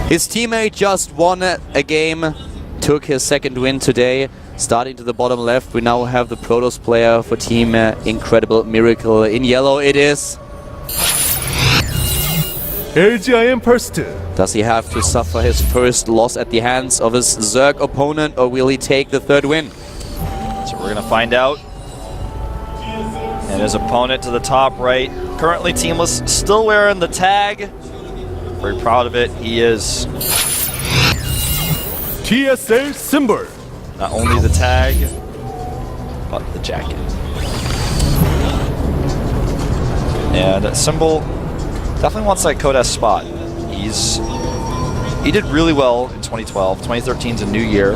His teammate just won a game, took his second win today. Starting to the bottom left, we now have the Protoss player for Team Incredible Miracle. In yellow it is... LGIM first. Does he have to suffer his first loss at the hands of his Zerg opponent, or will he take the third win? So we're going to find out. And his opponent to the top right, currently teamless, still wearing the tag. Very proud of it. He is... GSL symbol. Not only the tag, but the jacket. And Symbol definitely wants that Code S spot. He did really well in 2012. 2013 is a new year.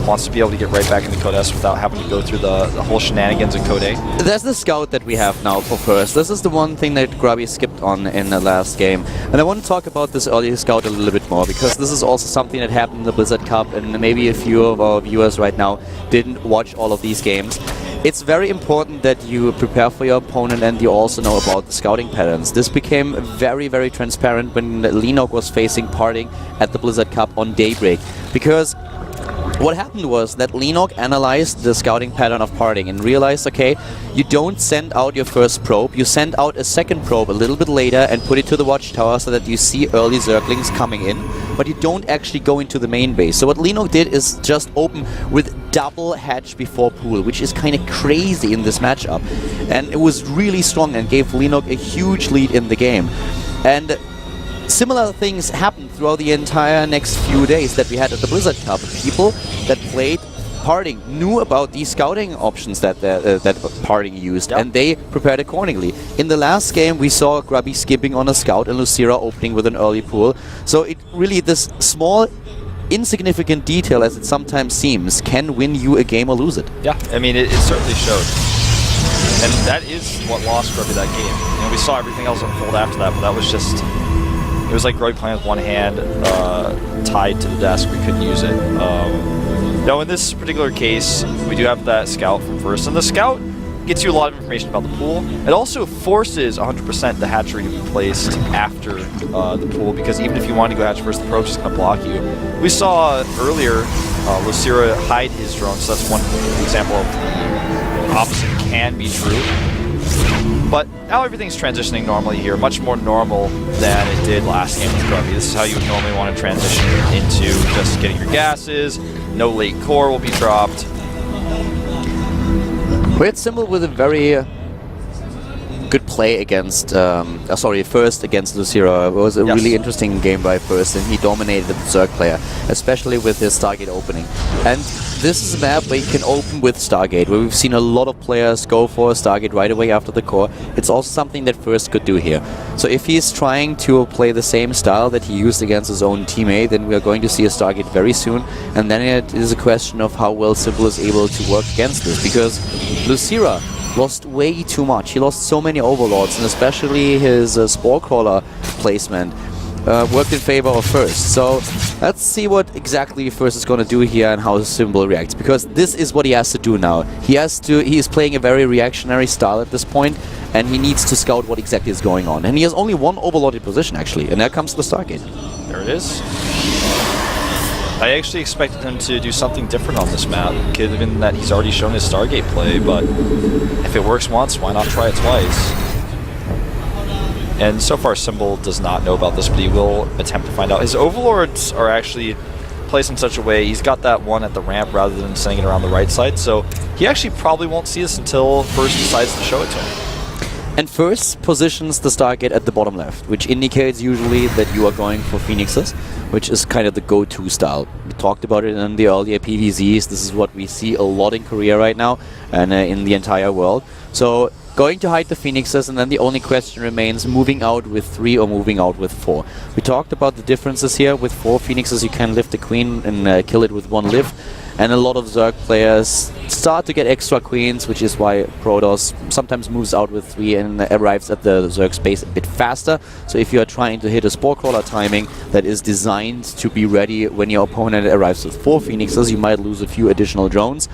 Wants to be able to get right back into Code S without having to go through the whole shenanigans in Code A. There's the scout that we have now for first. This is the one thing that Grubby skipped on in the last game. And I want to talk about this early scout a little bit more, because this is also something that happened in the Blizzard Cup, and maybe a few of our viewers right now didn't watch all of these games. It's very important that you prepare for your opponent and you also know about the scouting patterns. This became very, very transparent when Lenog was facing Parting at the Blizzard Cup on Daybreak. Because what happened was that Lenog analyzed the scouting pattern of Parting and realized, okay, you don't send out your first probe, you send out a second probe a little bit later and put it to the watchtower so that you see early Zerglings coming in, but you don't actually go into the main base. So what Lenog did is just open with double hatch before pool, which is kind of crazy in this matchup. And it was really strong and gave Lenog a huge lead in the game. And similar things happened throughout the entire next few days that we had at the Blizzard Cup. People that played Parting knew about these scouting options that Parting used, and they prepared accordingly. In the last game, we saw Grubby skipping on a scout and Lucira opening with an early pool. So it really, this small, insignificant detail, as it sometimes seems, can win you a game or lose it. Yeah, I mean, it certainly showed. And that is what lost Grubby that game. You know, we saw everything else unfold after that, but that was just... It was like Grubby playing with one hand tied to the desk. We couldn't use it. Now, in this particular case, we do have that scout from first, and the scout gets you a lot of information about the pool. It also forces 100% the hatchery to be placed after the pool, because even if you want to go hatch first, the probe's just going to block you. We saw earlier Lucira hide his drone, so that's one example of the opposite can be true. But now everything's transitioning normally here, much more normal than it did last game with Grubby. This is how you would normally want to transition into just getting your gases, no late core will be dropped. Weird Symbol with a very good play against, first against Lucira. It was a really interesting game by first, and he dominated the Zerg player, especially with his Stargate opening. And this is a map where you can open with Stargate, where we've seen a lot of players go for a Stargate right away after the core. It's also something that first could do here. So if he's trying to play the same style that he used against his own teammate, then we are going to see a Stargate very soon. And then it is a question of how well Symbol is able to work against this, because Lucira lost way too much. He lost so many overlords, and especially his Spore Crawler placement worked in favor of first. So let's see what exactly first is going to do here and how Symbol reacts, because this is what he has to do now. He is playing a very reactionary style at this point, and he needs to scout what exactly is going on. And he has only one overlord in position, actually, and there comes the Stargate. There it is. I actually expected him to do something different on this map, given that he's already shown his Stargate play, but if it works once, why not try it twice? And so far, Symbol does not know about this, but he will attempt to find out. His Overlords are actually placed in such a way, he's got that one at the ramp rather than sending it around the right side, so he actually probably won't see this until First decides to show it to him. And First positions the Stargate at the bottom left, which indicates usually that you are going for Phoenixes, which is kind of the go-to style. We talked about it in the earlier PVZs. This is what we see a lot in Korea right now and in the entire world. So going to hide the Phoenixes, and then the only question remains moving out with 3 or moving out with 4. We talked about the differences here. With 4 Phoenixes you can lift the Queen and kill it with 1 lift. And a lot of Zerg players start to get extra queens, which is why Protoss sometimes moves out with 3 and arrives at the Zerg space a bit faster. So if you are trying to hit a Spore Crawler timing that is designed to be ready when your opponent arrives with 4 Phoenixes, you might lose a few additional drones.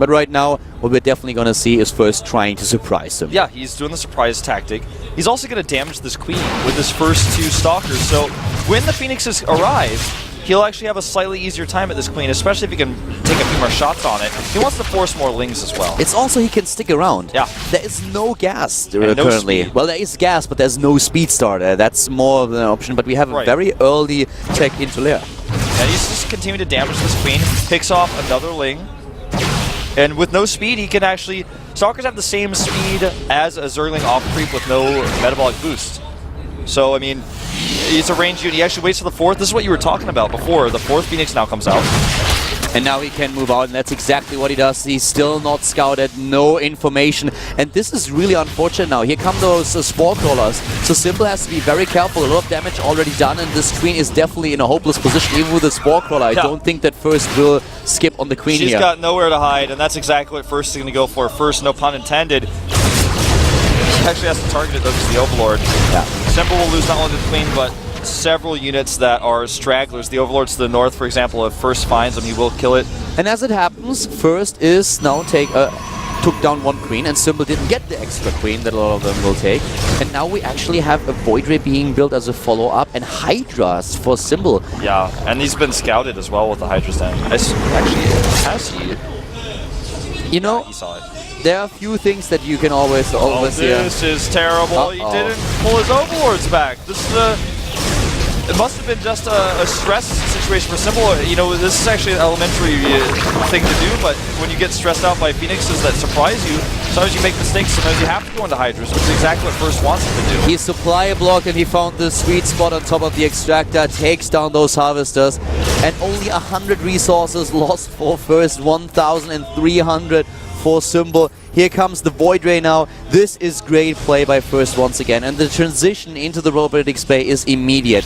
But right now, what we're definitely going to see is First trying to surprise him. Yeah, he's doing the surprise tactic. He's also going to damage this queen with his first 2 stalkers. So when the Phoenixes arrive, he'll actually have a slightly easier time at this queen, especially if he can take a few more shots on it. He wants to force more lings as well. It's also he can stick around. Yeah. There is no gas no currently. speed. Well, there is gas, but there's no speed starter. That's more of an option, but we have a very early tech into lair. And he's just continuing to damage this queen, picks off another ling. And with no speed, he can actually... Stalkers have the same speed as a Zergling off creep with no metabolic boost. So, I mean, it's a range unit. He actually waits for the 4th. This is what you were talking about before. The 4th Phoenix now comes out. And now he can move out, and that's exactly what he does. He's still not scouted, no information. And this is really unfortunate now. Here come those Spore Crawlers. So Simple has to be very careful. A lot of damage already done, and this queen is definitely in a hopeless position, even with a Spore Crawler. I don't think that First will skip on the queen here. She's got nowhere to hide, and that's exactly what First is going to go for. First, no pun intended. He actually has to target it, though, because the Overlord. Yeah. Simple will lose not only the queen, but several units that are stragglers. The Overlords to the north, for example, if First finds them, he will kill it. And as it happens, First is now took down 1 queen, and Simple didn't get the extra queen that a lot of them will take. And now we actually have a Void Ray being built as a follow-up, and Hydras for Simple. Yeah, and he's been scouted as well with the Hydras then. Actually, has he? You know, Yeah, he saw it. there are a few things that you can always This is terrible. He didn't pull his Overlords back. This is it must have been just a stress situation for Simple. You know, this is actually an elementary thing to do, but when you get stressed out by Phoenixes that surprise you, sometimes you make mistakes, sometimes you have to go into Hydras, which is exactly what First wants him to do. He supply blocked, and he found the sweet spot on top of the Extractor, takes down those Harvesters, and only 100 resources lost for First, 1,300 for Simple. Here comes the Void Ray now. This is great play by First once again, and the transition into the robotics bay is immediate.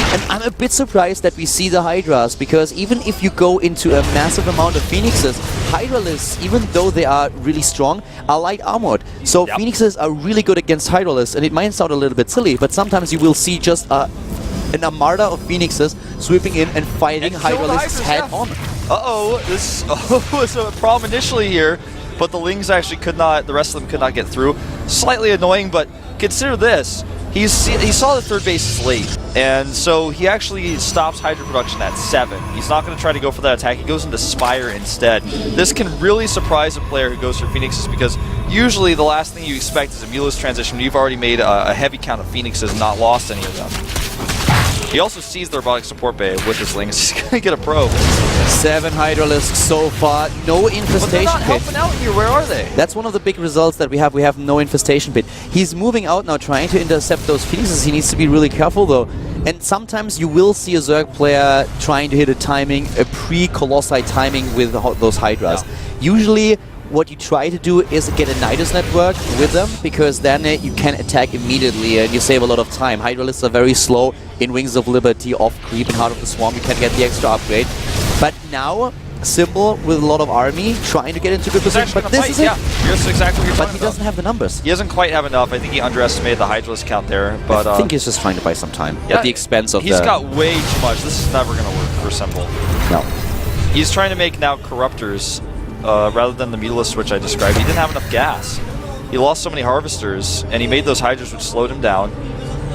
And I'm a bit surprised that we see the Hydras, because even if you go into a massive amount of Phoenixes, Hydralisks, even though they are really strong, are light armored. So Phoenixes are really good against Hydralisks, and it might sound a little bit silly, but sometimes you will see just an armada of Phoenixes sweeping in and fighting Hydralisks head on. Uh-oh, this was a problem initially here, but the Lings actually could not, the rest of them could not get through. Slightly annoying, but consider this. He saw the 3rd base is late, and so he actually stops Hydra production at 7. He's not going to try to go for that attack. He goes into Spire instead. This can really surprise a player who goes for Phoenixes, because usually the last thing you expect is a Mulus transition. You've already made a heavy count of Phoenixes and not lost any of them. He also sees the robotic support bay with his Lings. He's going to get a probe. 7 Hydralisks so far, no infestation But they're not pit. helping out here. Where are they? That's one of the big results that we have. We have no infestation pit. He's moving out now, trying to intercept those Phoenixes. He needs to be really careful though. And sometimes you will see a Zerg player trying to hit a timing, a pre-Colossi timing with those Hydras. Yeah. Usually what you try to do is get a Nidus network with them, because then you can attack immediately and you save a lot of time. Hydralisks are very slow in Wings of Liberty, off creep, and Heart of the Swarm. You can get the extra upgrade. But now, Simple with a lot of army trying to get into good position. But this is it. Yeah, here's exactly what you're But talking he doesn't have the numbers. He doesn't quite have enough. I think he underestimated the Hydralisk count there. But I think he's just trying to buy some time yeah, at the expense of He's got way too much. This is never going to work for Simple. No. He's trying to make now Corruptors rather than the Mutalisk, which I described. He didn't have enough gas. He lost so many Harvesters, and he made those Hydras, which slowed him down.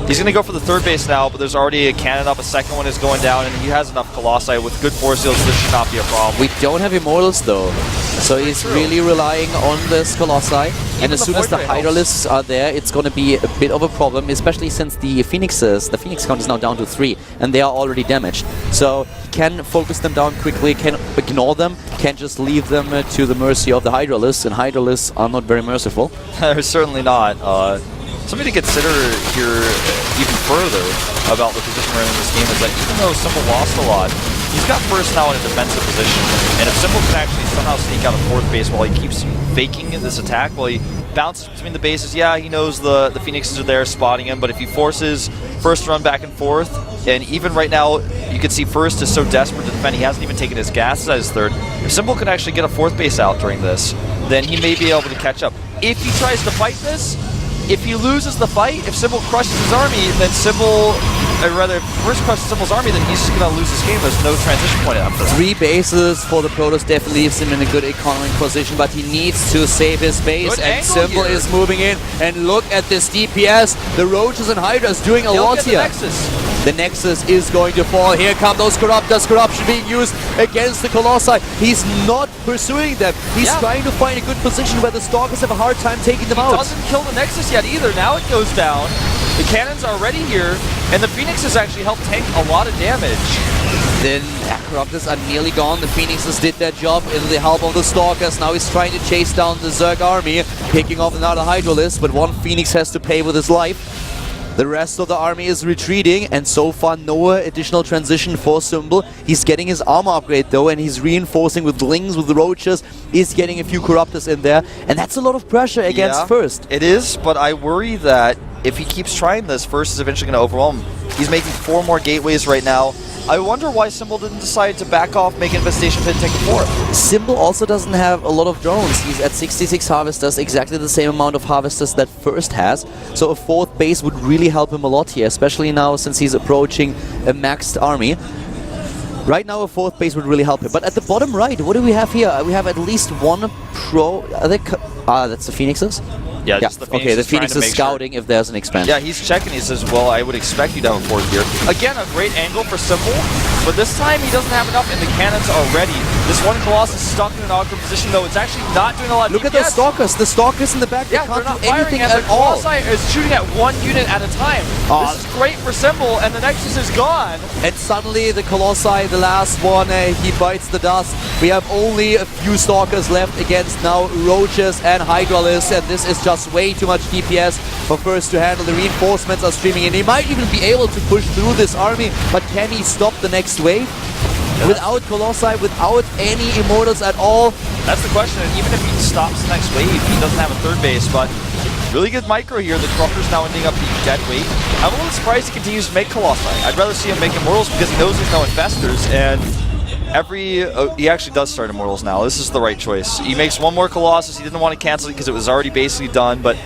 He's going to go for the 3rd base now, but there's already a cannon up. A second one is going down, and he has enough Colossi with good force seals. This should not be a problem. We don't have Immortals though, so he's really relying on this Colossi. And as soon as the Hydralisks are there, it's going to be a bit of a problem, especially since the Phoenix count is now down to 3, and they are already damaged. So he can focus them down quickly, can ignore them, can just leave them to the mercy of the Hydralisks, and Hydralisks are not very merciful. They're certainly not. Something to consider here even further about the position we're in this game is that even though Simple lost a lot, he's got First now in a defensive position, and if Simple can actually somehow sneak out of 4th base while he keeps faking this attack, while he bounces between the bases, yeah, he knows the Phoenixes are there spotting him, but if he forces First to run back and forth, and even right now, you can see First is so desperate to defend, he hasn't even taken his gases at his 3rd. If Simple could actually get a 4th base out during this, then he may be able to catch up. If he tries to fight this, if he loses the fight, if Symbol crushes his army, then Symbol, or rather, if first crushes Symbol's army, then he's just gonna lose this game. There's no transition point after that. 3 bases for the Protoss definitely leaves him in a good economic position, but he needs to save his base, Good and angle Symbol here. is moving in. And look at this DPS. The Roaches and Hydras doing a lot here. The Nexus is going to fall. Here come those Corruptors. Corruption being used against the Colossi. He's not pursuing them. He's trying to find a good position where the Stalkers have a hard time taking them out. Doesn't kill the Nexus yet either. Now it goes down. The cannons are already here, and the Phoenixes actually helped tank a lot of damage. Then Corruptors are nearly gone. The Phoenixes did their job in the help of the Stalkers. Now he's trying to chase down the Zerg army, picking off another Hydralisk, but one Phoenix has to pay with his life. The rest of the army is retreating, and so far no additional transition for Symbol. He's getting his armor upgrade though, and he's reinforcing with Lings, with the Roaches. He's getting a few Corruptors in there, and that's a lot of pressure against First. It is, but I worry that if he keeps trying this, First is eventually going to overwhelm him. He's making 4 more gateways right now. I wonder why Symbol didn't decide to back off, make Infestation Pit, take the 4th. Symbol also doesn't have a lot of drones. He's at 66 Harvesters, exactly the same amount of Harvesters that First has. So a 4th base would really help him a lot here, especially now since he's approaching a maxed army. Right now a 4th base would really help him. But at the bottom right, what do we have here? We have at least one pro... that's the Phoenixes? Yeah, just the Phoenix. Okay, the Phoenix is scouting if there's an expansion. Yeah, he's checking. He says, well, I would expect you to have a 4th here. Again, a great angle for Symbol, but this time he doesn't have enough, and the cannons are ready. This one Colossus is stuck in an awkward position, though. It's actually not doing a lot of Look at those Stalkers. The Stalkers in the back, they can't do anything at all. The Colossi is shooting at 1 unit at a time. This is great for Symbol, and the Nexus is gone. And suddenly the Colossi, the last one, he bites the dust. We have only a few Stalkers left against now Roaches and Hydralisk, and this is just way too much DPS for First to handle. The reinforcements are streaming in. He might even be able to push through this army, but can he stop the next wave? Without Colossi, without any Immortals at all? That's the question, and even if he stops the next wave, he doesn't have a 3rd base, but really good micro here. The Corruptor's now ending up being dead weight. I'm a little surprised he continues to make Colossi. I'd rather see him make Immortals because he knows there's no Infestors, and he actually does start Immortals now. This is the right choice. He makes 1 more Colossus. He didn't want to cancel it because it was already basically done, but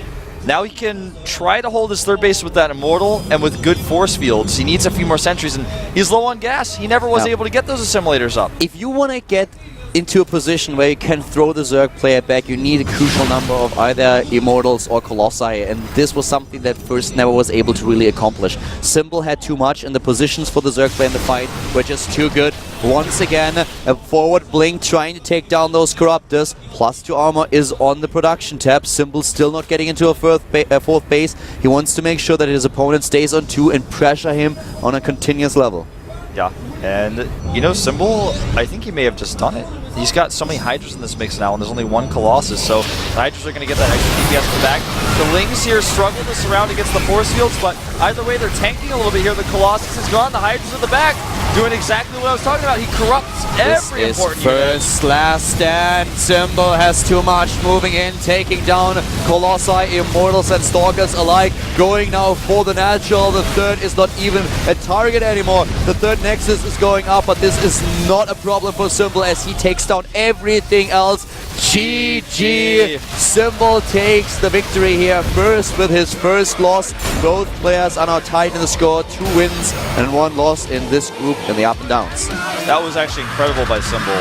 now he can try to hold his 3rd base with that Immortal and with good force fields. He needs a few more sentries, and he's low on gas. He never was able to get those assimilators up. If you want to get into a position where you can throw the Zerg player back, you need a crucial number of either Immortals or Colossi, and this was something that First never was able to really accomplish. Symbol had too much, and the positions for the Zerg player in the fight were just too good. Once again, a forward blink trying to take down those Corruptors. +2 armor is on the production tab. Symbol still not getting into a 4th base. He wants to make sure that his opponent stays on 2 and pressure him on a continuous level. Yeah, and you know, Symbol, I think he may have just done it. He's got so many Hydras in this mix now, and there's only 1 Colossus, so the Hydras are going to get that extra DPS in the back. The Lings here struggle to surround against the force fields, but either way, they're tanking a little bit here. The Colossus is gone, the Hydras in the back, doing exactly what I was talking about. He corrupts every important unit. First last stand. Symbol has too much, moving in, taking down Colossi, Immortals and Stalkers alike, going now for the natural. The 3rd is not even a target anymore. The 3rd Nexus is going up, but this is not a problem for Symbol as he takes down everything else. GG! Symbol takes the victory here first with his first loss. Both players are now tied in the score, 2 wins and 1 loss in this group in the up and downs. That was actually incredible by Symbol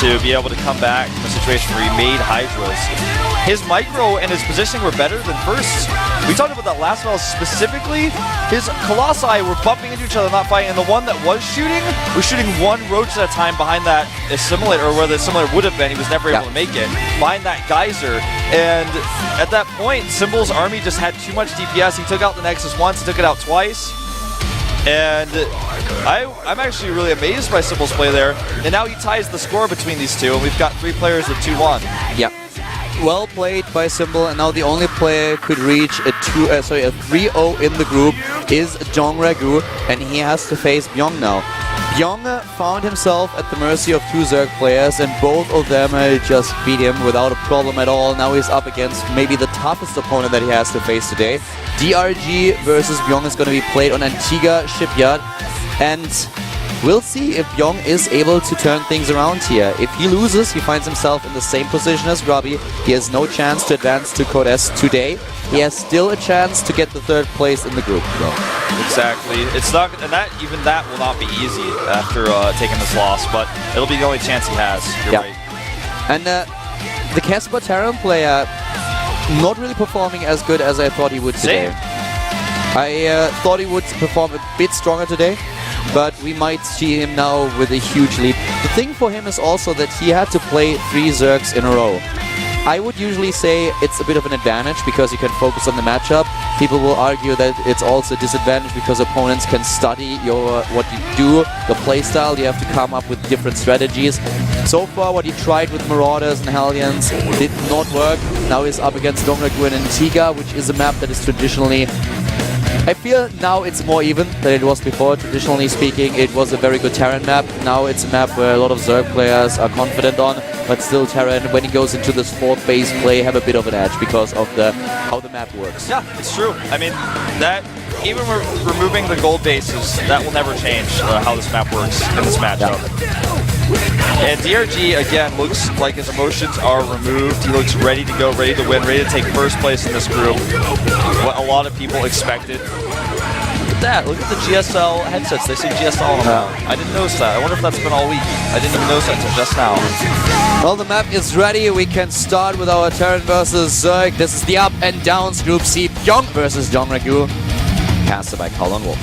to be able to come back from a situation where he made Hydras. His micro and his positioning were better than First. We talked about that last battle specifically. His Colossi were bumping into each other, not fighting, and the one that was shooting 1 Roach at a time behind that assimilator, or where the assimilator would have been. He was never able to make it. Behind that geyser. And at that point, Symbol's army just had too much DPS. He took out the Nexus once, took it out twice. And I'm actually really amazed by Symbol's play there. And now he ties the score between these two, and we've got 3 players at 2-1. Yeah. Well played by Symbol, and now the only player could reach a 3-0 in the group is Jong Ragu, and he has to face Byung now. Byung found himself at the mercy of 2 Zerg players, and both of them just beat him without a problem at all. Now he's up against maybe the toughest opponent that he has to face today. DRG versus Byung is going to be played on Antigua Shipyard, and We'll see if Young is able to turn things around here. If he loses, he finds himself in the same position as Grubby. He has no chance to advance to Code S today. He has still a chance to get the 3rd place in the group, though. Exactly. It's not, and even that will not be easy after taking this loss, but it'll be the only chance he has. You're right. And the Casper Terran player, not really performing as good as I thought he would today. I thought he would perform a bit stronger today, but we might see him now with a huge lead. The thing for him is also that he had to play 3 Zergs in a row. I would usually say it's a bit of an advantage because you can focus on the matchup. People will argue that it's also a disadvantage because opponents can study what you do, the playstyle. You have to come up with different strategies. So far, what he tried with Marauders and Hellions did not work. Now he's up against Dongragu and Antigua, which is a map that is traditionally... I feel now it's more even than it was before. Traditionally speaking, it was a very good Terran map. Now it's a map where a lot of Zerg players are confident on, but still Terran, when he goes into this 4th base play, have a bit of an edge because of how the map works. Yeah, it's true. I mean, that even removing the gold bases, that will never change how this map works in this matchup. And DRG, again, looks like his emotions are removed. He looks ready to go, ready to win, ready to take 1st place in this group. What a lot of people expected. Look at that. Look at the GSL headsets. They say GSL on them now. I didn't notice that. I wonder if that's been all week. I didn't even notice that until just now. Well, the map is ready. We can start with our Terran versus Zerg. This is the up and downs Group C. Pyong versus Dongragu. Casted by Colin Wolf.